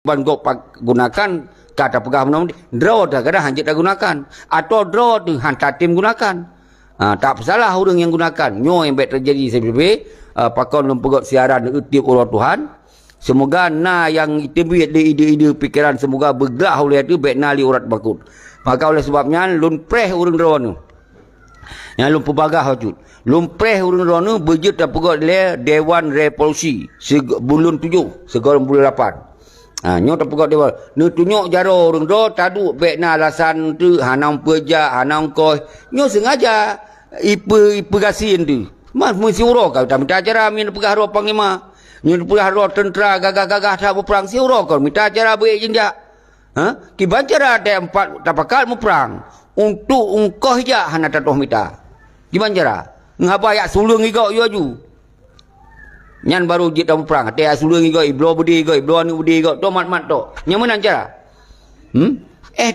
ban go gunakan kata pegah menang draw dah kadang hanjit dah gunakan atau draw tu hantar tim gunakan. Tak salah orang yang gunakan nyo yang baik terjadi CPP pakon lum pegot siaran utip orang Tuhan. Semoga na yang timbul ide-ide fikiran semoga bergerak oleh itu baik nali urat bakut. Maka oleh sebabnya lun preh urang draw tu. Yang lum pebagah wajud. Lum preh urang draw tu berjut dah pegot le Dewan Revolusi bulan 7 segala bulan 8. Nyo tak pegot dewan. Nu tunjuk jaro urang draw tadu baik na alasan tu hanam pejak hanam koi. Nyo sengaja ipe gasin tu. Mas mesti uro kau tak minta acara min pegah ro panglima. Nyo pegah ro tentera gagah-gagah tak berperang si uro kau minta acara baik jenjak. Ki bancara ada 4 tapakal mu perang untuk ungkoh ja hana tatoh mita. Ki bancara ngapa yak sulung igo yo aju. Nyan baru jit dah perang ate sulung igo iblo budi igo iblo ni budi igo to mat-mat to. Nyan menan cara.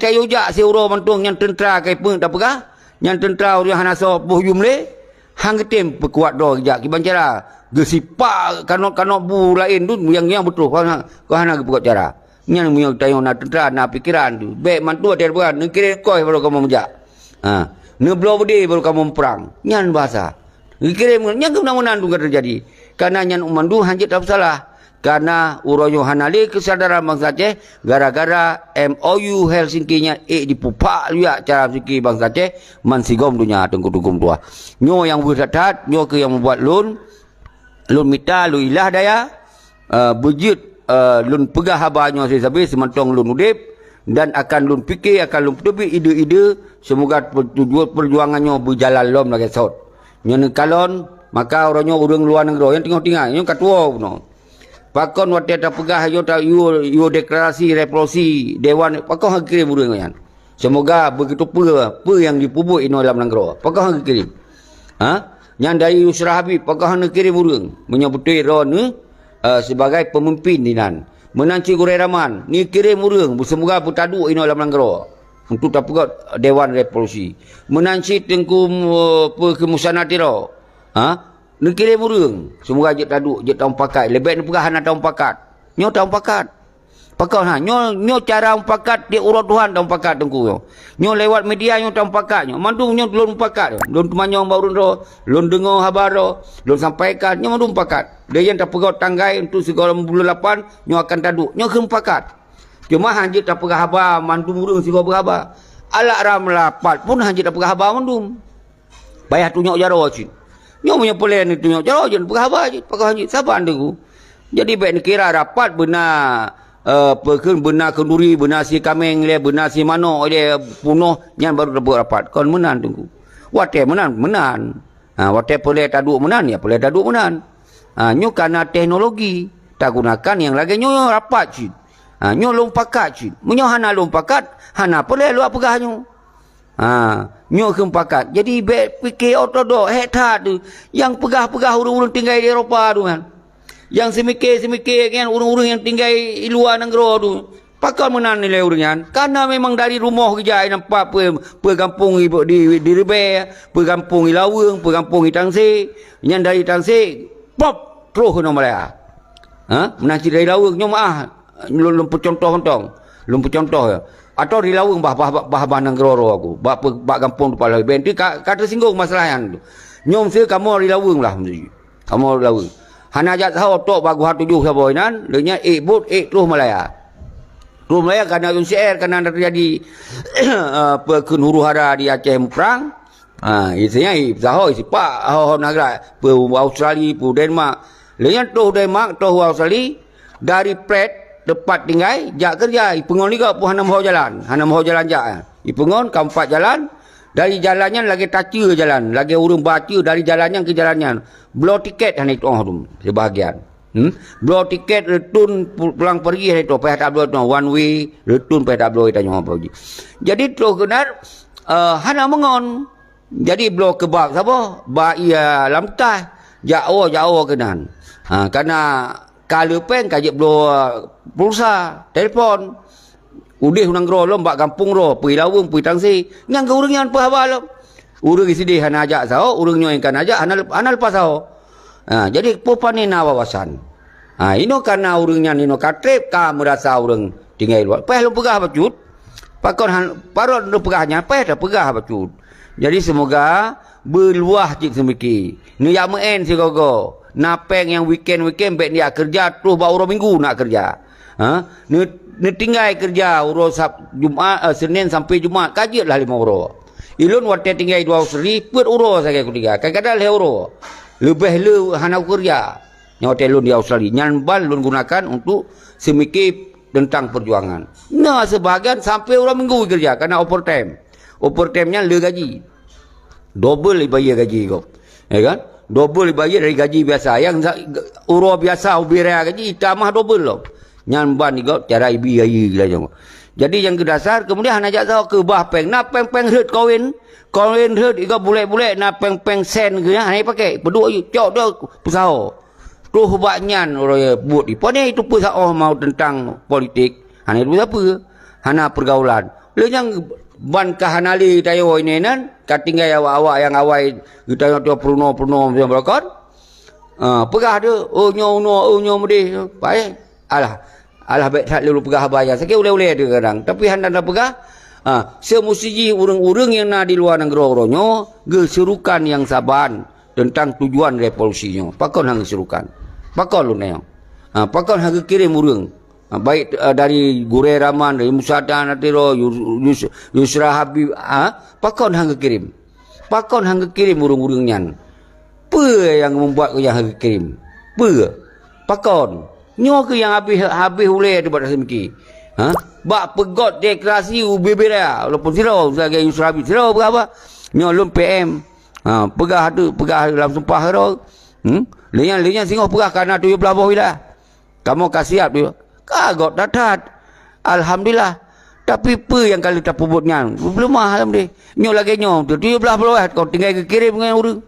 Tayo ja si uro mantung nyan tentera kai pung tak pegah. Nyan tentera uri hana so buh yumle hang ketem pekuat do ja ki bancara gesipak kanok-kanok bu lain tu yang betul kau hana pekuat cara. Nyan muyo tayo na tentera na pikiran tu. Baik mantu ada bukan nekire koi baru kamu menjak. Ne blo budi baru kamu perang. Nyan bahasa. Nekire nyan kemenangan tu terjadi. Karena nyan umandu hanjit tak salah. Karena uroyo hanali kesadaran bangsa Aceh gara-gara MOU Helsinki-nya dipupak juga cara fikir bangsa Aceh mansigom dunia tengku-tengkum tua. Nyo yang berdat nyo ke yang membuat lun mita lu ilah daya bujut lun pegah habanyo sesabe semantong lun udip dan akan lun fikir akan lun tebi ide-ide semoga perjuangannya berjalan lom lagi saut. Nyo kalon maka orangnya urang luar negeri yang tengok-tengok nyo katua no. Pakon wate ta pegah yo ta yo deklarasi revolusi dewan pakon hak kirim urang yan. Semoga begitu apa yang dipubuk ino dalam negeri. Pakon hak kirim. Yang dari Yusra Habib pakon hak kirim urang menyebutui ron sebagai pemimpin dinan. Menanci Gurai Rahman ni kirim urang semoga bertadu ino dalam negeri. Untuk ta pegot dewan revolusi. Menanci Tengku Kemusanatiro. Negeri murung semoga je taduk je tahun pakat lebih ni pegah nak tahun pakat nyo tahun pakat pakau nyo cara pakat dia urut Tuhan tahun pakat tengku nyo lewat media nyo tahun pakat nyo mandung nyo lun pakat lun temanyong baru ro lun dengar khabar ro lun sampaikan nyo mandung pakat dia yang tak pegot tanggai untuk segala bulan 8 nyo akan taduk nyo kem pakat cuma hanjit tak pegah khabar mandung murung segala khabar alak ram lapat pun hanjit tak pegah khabar mandung payah tunjuk jaro cik. Nyo punya pelan ni tunjuk jauh je berkhabar je pakai haji sabar tu. Jadi baik ni kira rapat benar benar kenduri benar si kameng le benar si mano le punuh nyan baru dapat rapat kon menan tunggu. Wate menan. Wate boleh taduk menan ya boleh taduk menan. Nyo karena teknologi tak gunakan yang lagi nyo rapat cik. Nyo lompakat cik. Menyo hana lompakat hana boleh luak pegah nyo. Nyo kempakat. Jadi baik fikir ortodok hektar tu yang pegah-pegah urang-urang tinggal di Eropah tu kan. Yang semikir kan urang-urang yang tinggal di luar negara tu. Pakal menan nilai urang karena memang dari rumah kerja nampak pergampung di Rebe, pergampung di Lawang, pergampung di Tangsir. Yang dari Tangsir pop terus ke Malaya. Menanci dari Lawang nyo lumpuh contoh-contoh. Lumpuh contoh ya. Atau di Lawang bah Nangroro aku bak kampung tu pala benti kata singgung masalah yang tu nyom se kamu di Lawang lah kamu di Lawang hana jat sahau tok bagu hat 7 saboi nan lenya but terus Malaya karena UNCR karena terjadi perkun huru hara di Aceh perang isinya sahau sipak hau negara pu Australia pu Denmark lenya tu Denmark tu Australia dari Pret tepat tinggal jak kerja ipungon liga pun hanam ho jalan jak ipungon kampat jalan dari jalannya lagi tacu jalan lagi urung baca dari jalannya ke jalannya blow tiket hanya itu sebahagian blow tiket return pulang pergi itu payah tak blow one way return payah tak blow tanya apa lagi jadi tu kenar hana mengon jadi blow kebab siapa ba ia lamtah jauh kenan karena kalau pen kajik blow pulsa telefon udih unang ro lombak kampung ro pergi Lawang pergi Tangsir nyang ke urang yang pahabal urang isi hana ajak sao urang nyo kan ajak hana lepas sao jadi popanena wawasan Ino karena urangnya ino katrip ka merasa urang tinggal luar. Peh lu pegah bacut. Pakon parot lu pegahnya peh dah pegah bacut. Jadi semoga berluah cik semiki. Ni yang men si gogo. Napeng yang weekend baik dia kerja terus baru minggu nak kerja. Ni tinggal kerja urus Jumaat Senin sampai Jumaat kajilah 5 euro. Ilun wate tinggal 2 seri put euro saya ketiga. Kadang-kadang 2 euro. Lebih lu hana kerja. Nyote lun di Australia. Nyan bal lun gunakan untuk semikir tentang perjuangan. Nah sebahagian sampai orang minggu kerja karena overtime. Overtime-nya le gaji. Double dibayar gaji kau. Ya kan? Double dibayar dari gaji biasa. Yang euro biasa ubira gaji tambah double loh. Nyan ban kau cara ibi gaji gila jong. Jadi yang kedasar kemudian ajak tahu ke bah peng. Na peng hut kawin hut ikut boleh na peng sen ke ya. Hai pakai. Berdua cok dia pesau. Tuh banyak orang buat ni. Pada itu pun saya mau tentang politik. Hanya itu apa? Hanya pergaulan. Lalu yang ban kahanali tayo ini nan, katinggai awak yang awai kita yang tu pruno macam berkon. Pegah dia, nyo mudi. Baik. Alah baik tak lalu pegah bayar. Sakit uleh dia kadang. Tapi hendak nak pegah. Semestinya urang-urang yang nak di luar negara nyo, geserukan yang saban tentang tujuan revolusinya. Pakon hang serukan. Pakon lu neo. Pakon hang kirim urang. Baik dari Gure Rahman, dari Musada Natiro, Yusra Habib, pakon hang kirim. Pakon hang kirim urang-urang nyan. Apa yang membuat kau yang hang kirim? Apa? Pakon. Nyo ke yang habis uleh tu buat semiki. Bak pegot deklarasi UBB dia. Walaupun sirau sebagai Yusra Habib. Sirau berapa? Nyo lum PM. Pegah dalam sumpah tu. Lian singoh pegah karena 17 boh dah. Kamu kasih siap dia. Kagok datat. Alhamdulillah. Tapi apa yang kali tak pubutnya? Belum alhamdulillah. Nyo lagi nyo. 17 boh kau tinggal kirim dengan urang.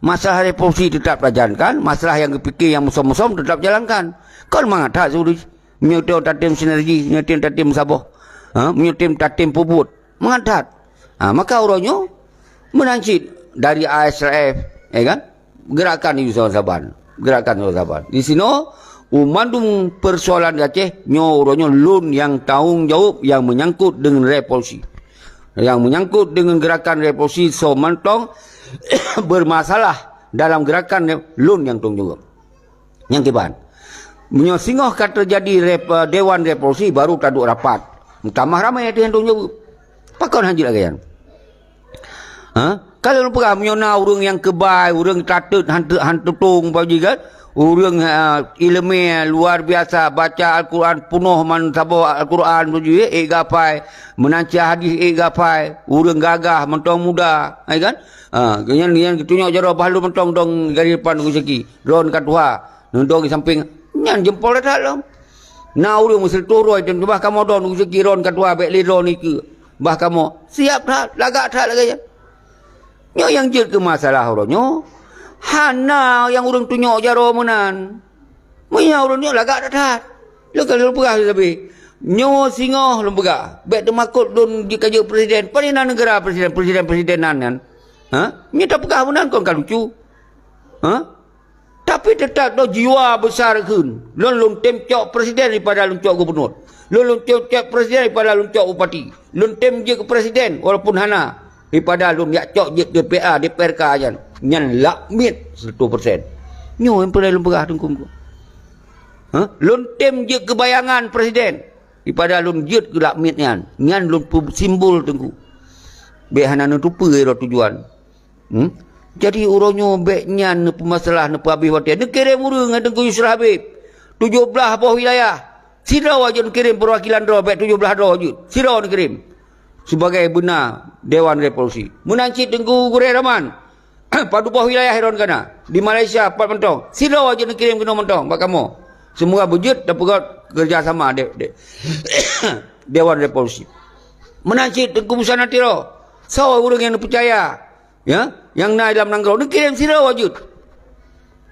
Masalah revolusi tetap jalankan. Masalah yang kepikir yang musom-musom tetap jalankan. Kau mengatakan suruh menyuruh tatim sinergi, menyuruh tatim saboh. Menyuruh tatim pubut. Mengatakan. Maka orangnya menancit dari ASRF, ya kan? Gerakan Yusof Saban. Di sini umandung persoalan Aceh orangnya lun yang tanggung jawab yang menyangkut dengan revolusi. Yang menyangkut dengan gerakan revolusi Somantong bermasalah dalam gerakan lun yang tanggung jawab. Yang kiban. Menyosingoh kata terjadi Dewan Revolusi baru taduk rapat. Mutamah ramai yang tanggung jawab. Pakon hanjir lagi kan? Kalau lu pernah menyona orang yang kebai, orang tatut hantu tung bagi kan, orang ilmu luar biasa baca Al-Quran penuh man sabo Al-Quran bagi gapai, menancah hadis gapai, orang gagah mentong muda, kan? Yang tunjuk jaro bahalu mentong dong dari depan ku seki, drone kat tuha, nondong di samping, nyan jempol dah dalam. Na orang mesti turun dan bah kamu don ku seki drone kat tuha bek li drone iki. Bah kamu siap dah, lagak dah lagi ya. Nyo yang jid ke masalah orangnya. Hana yang orang tunjuk jaro menan. Moya orang nyo lagak dah. Lu kalau pegah tapi. Nyo singoh lu pegah. Bek demakut don dikaja presiden. Pernah negara presidenan kan. Nyo tak pegah menan kon kan lucu. Tapi tetap do jiwa besar kun. Lun temcok presiden daripada lun cok gubernur. Lun temcok presiden daripada lun cok bupati. Lun tem je ke presiden walaupun hana. Daripada lu yak cok je DPA, DPRK ajan. Nyan lakmit 100%. Nyo yang pernah lu berah tengkum tu. Lu tem je kebayangan presiden. Daripada lu je ke lakmit nyan. Nyan lu simbol tengku. Bek hana nutupa ero tujuan. Jadi uronyo bek nyan pemasalah ne habis wate. Ne kirim urang tengku Yusra Habib. 17 buah wilayah. Sirau aja kirim perwakilan ro bek 17 ro je. Sirau kirim. Sebagai benar Dewan Revolusi. Menancit Tengku Gure Rahman. Padu bawah wilayah Heron kana. Di Malaysia 4 mentong. Silo aja nak kirim kena mentong. Bak kamu. Semua bujut dan pegat kerjasama Dewan Revolusi. Menancit Tengku Busana Tiro. Sawa orang yang percaya. Ya, yang naik dalam nanggau. Nak kirim silo aja.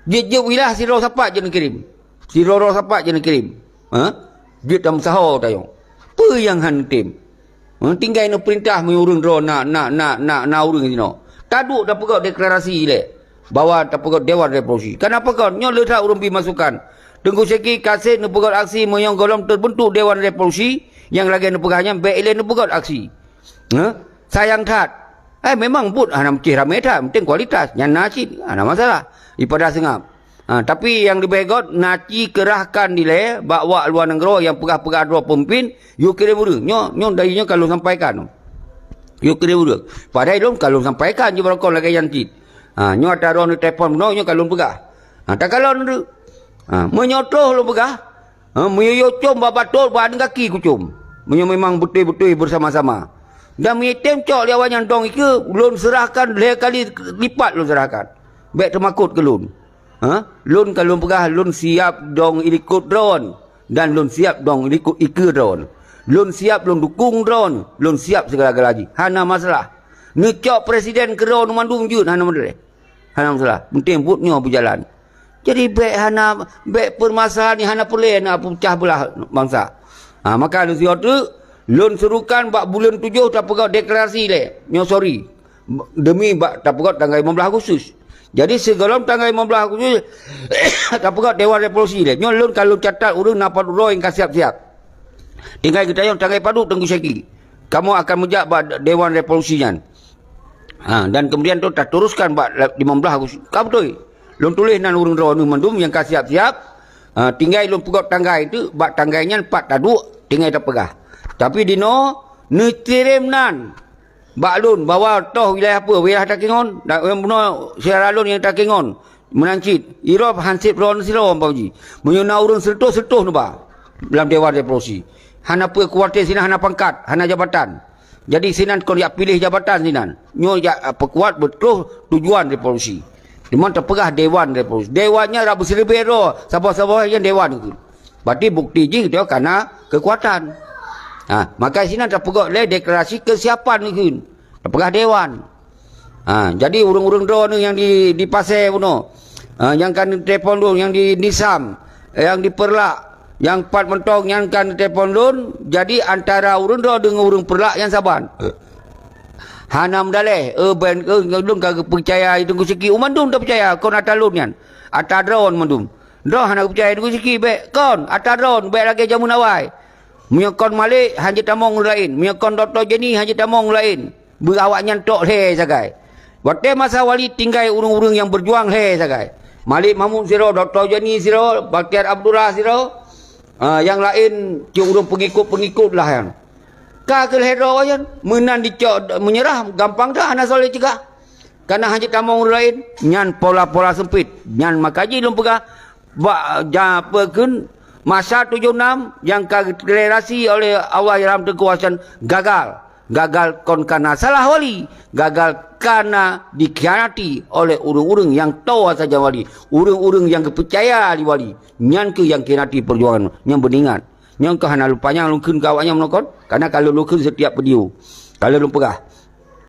Dia wilayah silo sapat je nak kirim. Silo sapat je nak kirim. Dia dalam sahau tayong. Apa yang han tim? Tinggal no perintah menyuruh drone nak urang sino. Taduk dah pegak deklarasi le. bawa tapugak Dewan Revolusi. Kenapa kau nyo letak urung pi masukan? Tengku Seki kasih nepugak aksi menyong golong terbentuk Dewan Revolusi yang lagi nepugaknya beile nepugak aksi. Sayang tat. Memang pun ana mesti ramai dah, penting kualitas. Yang nasi ana masalah. Ipada sengap. Tapi yang dibegot naci kerahkan dile bawa luar negara yang pegah-pegah dua pemimpin, you kira buru. Nyo darinya kalau sampaikan. You kira buru. Padahal dong kalau sampaikan je berkon lagi yang tit. Nyo ada ron telefon nyo kalau pegah. Tak kalau ndu. Menyotoh lo pegah. Menyocom babatul badan kaki kucum. Memang betul-betul bersama-sama. Dan mengitem cok dia awak yang dong itu lun serahkan leh kali lipat lun serahkan. Baik termakut ke lun. Lun kalau pegah lun siap dong ikut drone dan lun siap dong ikut drone. Lun siap lun dukung drone, lun siap segala-galanya. Hana masalah. Ngecok presiden ke drone mandum jut hana masalah. Hana masalah. Penting putnya berjalan. Jadi baik permasalahan ni hana boleh nak pecah belah bangsa. Maka lun siap tu lun serukan bak bulan 7 tak pegau deklarasi le. Nyo sorry. Demi bak tak pegau tanggal 15 Agustus. Jadi segala tanggal 15 Agustus tak pegau Dewan Revolusi le. Nyo lun kalau catat urang napa dulu yang siap-siap. Tinggal kita yang tanggal padu Tengku Seki. Kamu akan menjak bak Dewan Revolusi jan. Dan kemudian tu tak teruskan bak 15 Agustus. Kau betul. Lun tulis nan urang ro nu mandum yang siap-siap. Tinggal lun pegau tanggal itu bak tanggainya 4 taduk tinggal tak pegah. Tapi dino netirim nan baklun bawa toh wilayah apa wilayah Takingon dak buno siaralun yang Takingon menancit irop hansip ron silo pauji menyuna urun sertuh nu ba dalam Dewan Revolusi hana apa kuartir sinan hana pangkat hana jabatan jadi sinan kau yak pilih jabatan sinan nyo yak apa kuat betul tujuan revolusi di mana terpegah Dewan Revolusi dewannya rabu silibero sabah-sabah yang dewan itu berarti bukti je dia karena kekuatan. Maka sini tak pegak le deklarasi kesiapan ni tak pegah dewan. Jadi urung-urung drone yang di pasir puno. Yang kan telefon lun yang di Nisam, yang di Perlak, yang Pat Mentong yang kan telefon lun, jadi antara urung drone dengan urung Perlak yang saban. Hanam daleh urban lun kagak percaya itu Seki. Mandum tak percaya kon ata lun kan. Ata drone mandum. Drone hana percaya itu Seki be kon ata drone be lagi jamun awai. Menyokon Malik hanya tamong lain. Menyokon Dr. Jenny hanya tamong lain. Berawaknya tok he sagai. Waktu masa wali tinggal urung-urung yang berjuang he sagai. Malik Mahmud siro, Dr. Jenny siro, Baktiar Abdullah siro. Yang lain urung pengikut-pengikut lah yang. Kakil hero yang menan dicok menyerah gampang dah anak soleh juga. Karena hanya tamong lain. Nyan pola-pola sempit. Nyan makaji lum pegah. Apa kun masa 76 yang deklarasi oleh Allah yang berkuasa gagal kon karena salah wali, gagal karena dikhianati oleh urung-urung yang tahu saja wali, urung-urung yang kepercaya di wali, nyan ke yang khianati perjuangan yang beningat, nyan ke hana lupanya lukun kawaknya menokon karena kalau lukun setiap video kalau lu pegah